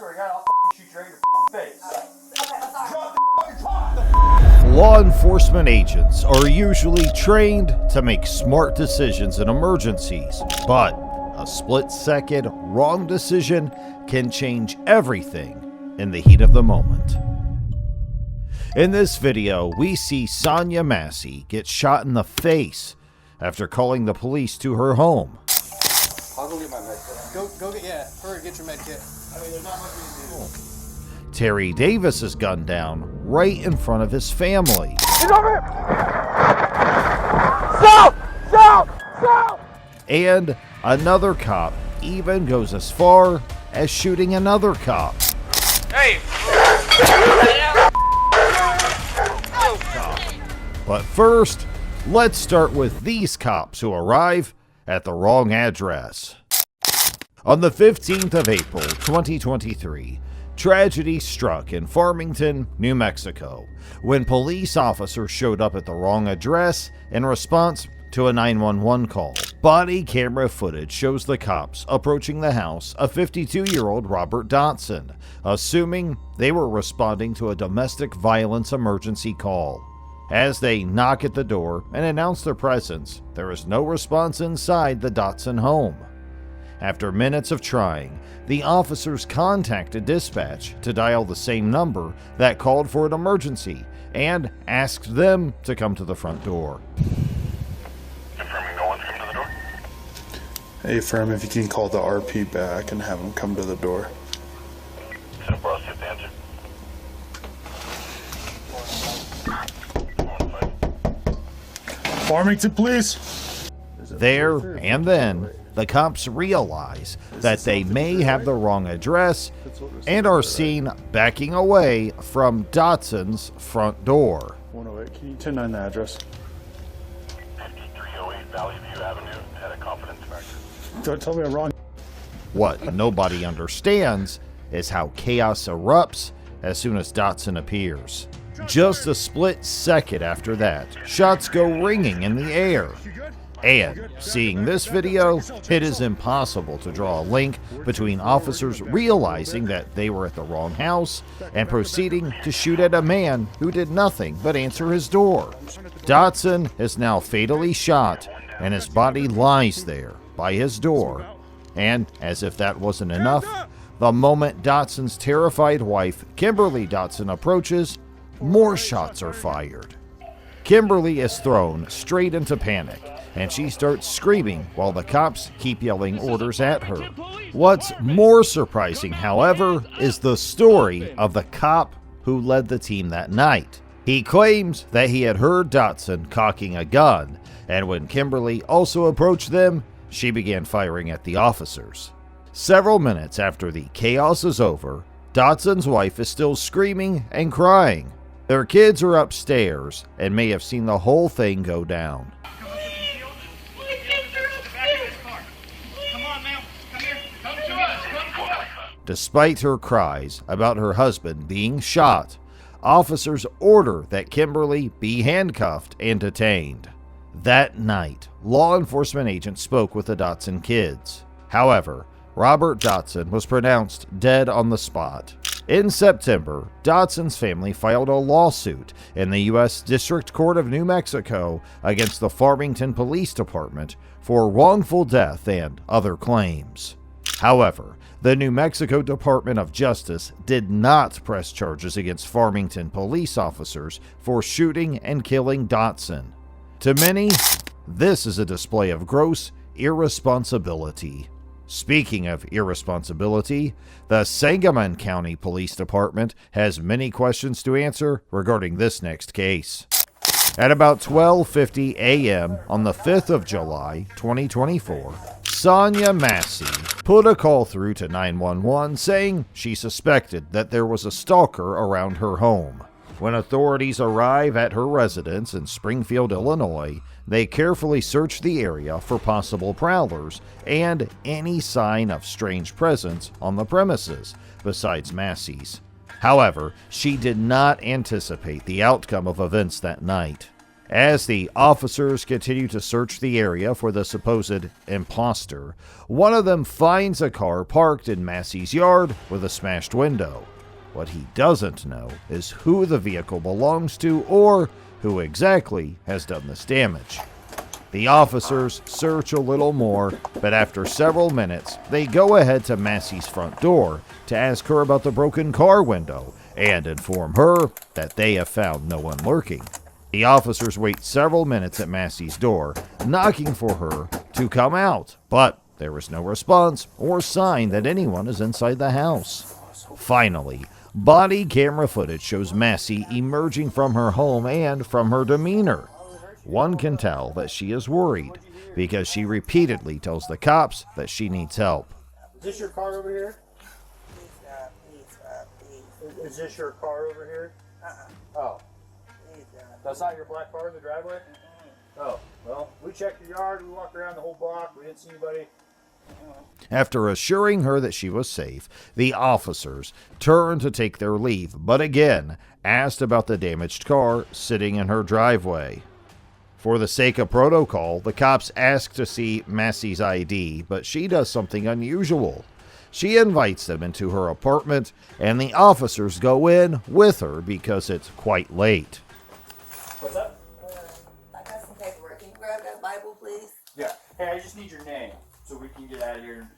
swear to God, I'll shoot you right in your face. Okay, I'm sorry. Drop the fucking top! Law enforcement agents are usually trained to make smart decisions in emergencies, but a split-second wrong decision can change everything in the heat of the moment. In this video, we see Sonya Massey get shot in the face after calling the police to her home. I'll go get my med kit. Go get, yeah, hurry, get your med kit. I mean, there's not much we can do. Tari Davis is gunned down right in front of his family. He's over here! Stop! Stop! Stop! And another cop even goes as far as shooting another cop. Hey! But first, let's start with these cops who arrive at the wrong address. On the 15th of April, 2023, tragedy struck in Farmington, New Mexico, when police officers showed up at the wrong address in response to a 911 call. Body camera footage shows the cops approaching the house of 52-year-old Robert Dotson, assuming they were responding to a domestic violence emergency call. As they knock at the door and announce their presence, there is no response inside the Dotson home. After minutes of trying, the officers contacted dispatch to dial the same number that called for an emergency and asked them to come to the front door. Confirming no one's come to the door? Hey, firm, if you can call the RP back and have them come to the door. So, bro, skip the answer. Farmington, please. There and then, the cops realize that they may have the wrong address and are seen backing away from Dotson's front door. 108, can you 10-9 the address? 5308 Valley View Avenue had a confidence factor. Don't tell me I'm wrong. What nobody understands is how chaos erupts as soon as Dotson appears. Just a split second after that, shots go ringing in the air. And seeing this video, it is impossible to draw a link between officers realizing that they were at the wrong house and proceeding to shoot at a man who did nothing but answer his door. Dotson is now fatally shot, and his body lies there by his door. And as if that wasn't enough, the moment Dotson's terrified wife, Kimberly Dotson, approaches, more shots are fired. Kimberly is thrown straight into panic, and she starts screaming while the cops keep yelling orders at her. What's more surprising, however, is the story of the cop who led the team that night. He claims that he had heard Dotson cocking a gun, and when Kimberly also approached them, she began firing at the officers. Several minutes after the chaos is over, Dotson's wife is still screaming and crying. Their kids are upstairs and may have seen the whole thing go down. Despite her cries about her husband being shot, officers order that Kimberly be handcuffed and detained. That night, law enforcement agents spoke with the Dotson kids. However, Robert Dotson was pronounced dead on the spot. In September, Dotson's family filed a lawsuit in the U.S. District Court of New Mexico against the Farmington Police Department for wrongful death and other claims. However, the New Mexico Department of Justice did not press charges against Farmington police officers for shooting and killing Dotson. To many, this is a display of gross irresponsibility. Speaking of irresponsibility, the Sangamon County Police Department has many questions to answer regarding this next case. At about 12:50 a.m. on the 5th of July, 2024, Sonya Massey put a call through to 911 saying she suspected that there was a stalker around her home. When authorities arrive at her residence in Springfield, Illinois, they carefully search the area for possible prowlers and any sign of strange presence on the premises, besides Massey's. However, she did not anticipate the outcome of events that night. As the officers continue to search the area for the supposed imposter, one of them finds a car parked in Massey's yard with a smashed window. What he doesn't know is who the vehicle belongs to or who exactly has done this damage. The officers search a little more, but after several minutes, they go ahead to Massey's front door to ask her about the broken car window and inform her that they have found no one lurking. The officers wait several minutes at Massey's door, knocking for her to come out, but there is no response or sign that anyone is inside the house. Finally, body camera footage shows Massey emerging from her home, and from her demeanor, one can tell that she is worried because she repeatedly tells the cops that she needs help. Is this your car over here? Is this your car over here? Oh. That's not your black car in the driveway? Oh, well, we checked your yard, we walked around the whole block, we didn't see anybody. After assuring her that she was safe, the officers turned to take their leave, but again asked about the damaged car sitting in her driveway. For the sake of protocol, the cops ask to see Massey's ID, but she does something unusual. She invites them into her apartment, and the officers go in with her because it's quite late. What's up? I got some paperwork. Can you grab that Bible, please? Yeah. Hey, I just need your name so we can get out of here.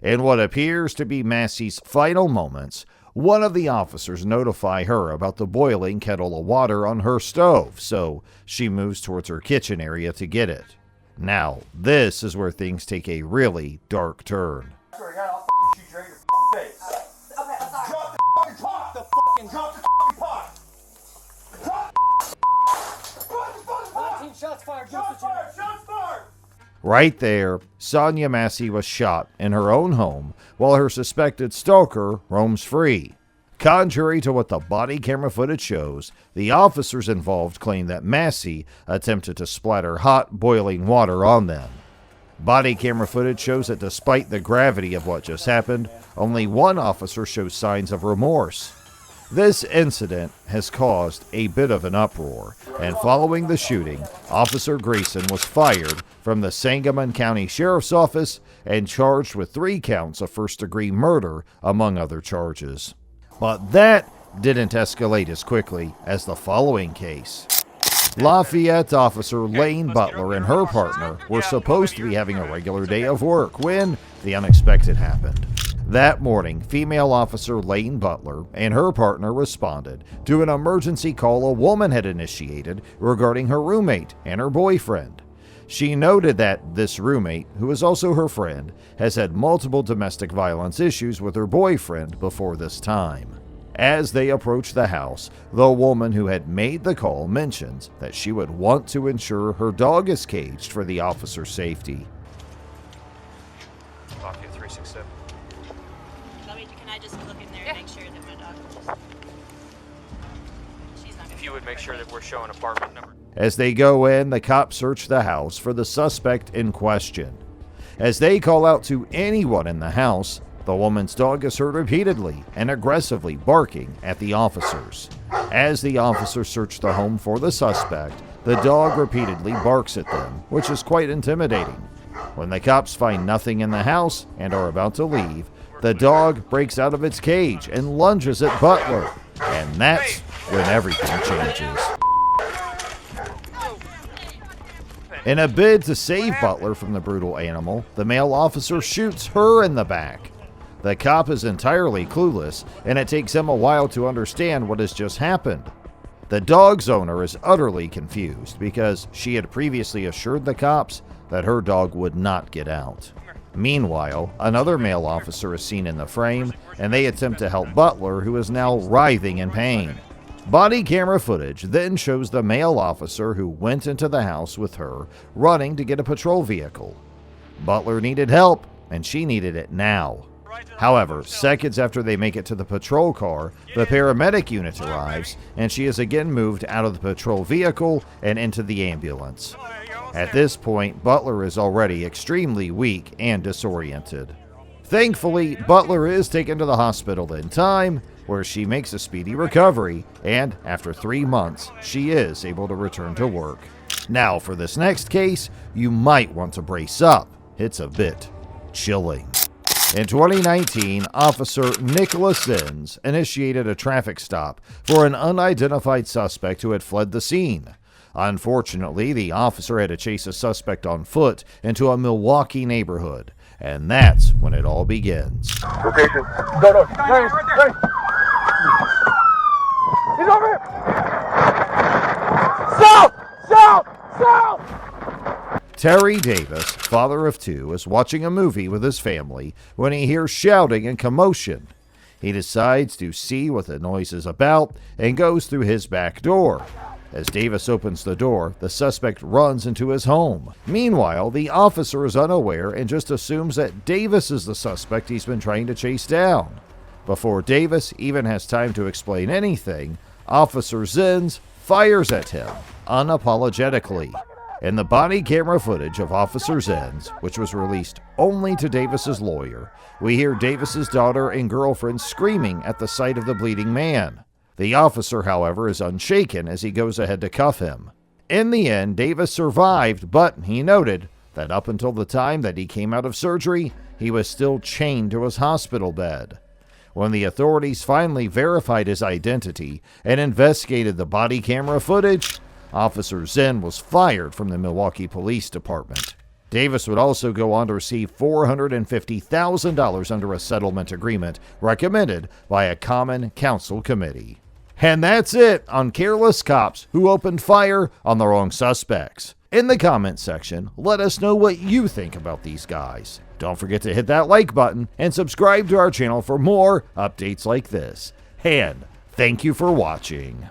In what appears to be Massey's final moments, one of the officers notify her about the boiling kettle of water on her stove, so she moves towards her kitchen area to get it. Now, this is where things take a really dark turn. I swear to God, I'll shoot you right in your face. Okay, I'm sorry. Drop the fucking pot! Drop the fucking pot! Drop the fucking pot! 19 shots fired. Shots fired! Shots fired! Right there, Sonya Massey was shot in her own home while her suspected stalker roams free. Contrary to what the body camera footage shows, the officers involved claim that Massey attempted to splatter hot, boiling water on them. Body camera footage shows that despite the gravity of what just happened, only one officer shows signs of remorse. This incident has caused a bit of an uproar, and following the shooting, Officer Grayson was fired from the Sangamon County Sheriff's Office and charged with 3 counts of first-degree murder, among other charges. But that didn't escalate as quickly as the following case. Lafayette officer Lane Butler and her partner were supposed to be having a regular day of work when the unexpected happened. That morning, female officer Lane Butler and her partner responded to an emergency call a woman had initiated regarding her roommate and her boyfriend. She noted that this roommate, who is also her friend, has had multiple domestic violence issues with her boyfriend before this time. As they approach the house, the woman who had made the call mentions that she would want to ensure her dog is caged for the officer's safety. Lafayette 367. Can I just look in there and make sure that my dog is... She's not gonna... If you would make sure that we're showing apartment number. As they go in, the cops search the house for the suspect in question. As they call out to anyone in the house, the woman's dog is heard repeatedly and aggressively barking at the officers. As the officers search the home for the suspect, the dog repeatedly barks at them, which is quite intimidating. When the cops find nothing in the house and are about to leave, the dog breaks out of its cage and lunges at Butler, and that's when everything changes. In a bid to save Butler from the brutal animal, the male officer shoots her in the back. The cop is entirely clueless, and it takes him a while to understand what has just happened. The dog's owner is utterly confused because she had previously assured the cops that her dog would not get out. Meanwhile, another male officer is seen in the frame, and they attempt to help Butler, who is now writhing in pain. Body camera footage then shows the male officer who went into the house with her running to get a patrol vehicle. Butler needed help, and she needed it now. However, seconds after they make it to the patrol car, the paramedic unit arrives, and she is again moved out of the patrol vehicle and into the ambulance. At this point, Butler is already extremely weak and disoriented. Thankfully, Butler is taken to the hospital in time, where she makes a speedy recovery, and after 3 months, she is able to return to work. Now, for this next case, you might want to brace up. It's a bit chilling. In 2019, Officer Nicholas Zenz initiated a traffic stop for an unidentified suspect who had fled the scene. Unfortunately, the officer had to chase a suspect on foot into a Milwaukee neighborhood, and that's when it all begins. Location. Go. Hey. He's over here. South. Tari Davis, father of 2, is watching a movie with his family when he hears shouting and commotion. He decides to see what the noise is about and goes through his back door. As Davis opens the door, the suspect runs into his home. Meanwhile, the officer is unaware and just assumes that Davis is the suspect he's been trying to chase down. Before Davis even has time to explain anything, Officer Zenz fires at him unapologetically. In the body camera footage of Officer Zenz, which was released only to Davis's lawyer, we hear Davis's daughter and girlfriend screaming at the sight of the bleeding man. The officer, however, is unshaken as he goes ahead to cuff him. In the end, Davis survived, but he noted that up until the time that he came out of surgery, he was still chained to his hospital bed. When the authorities finally verified his identity and investigated the body camera footage, Officer Zenz was fired from the Milwaukee Police Department. Davis would also go on to receive $450,000 under a settlement agreement recommended by a Common Council committee. And that's it on careless cops who opened fire on the wrong suspects. In the comments section, let us know what you think about these guys. Don't forget to hit that like button and subscribe to our channel for more updates like this. And thank you for watching.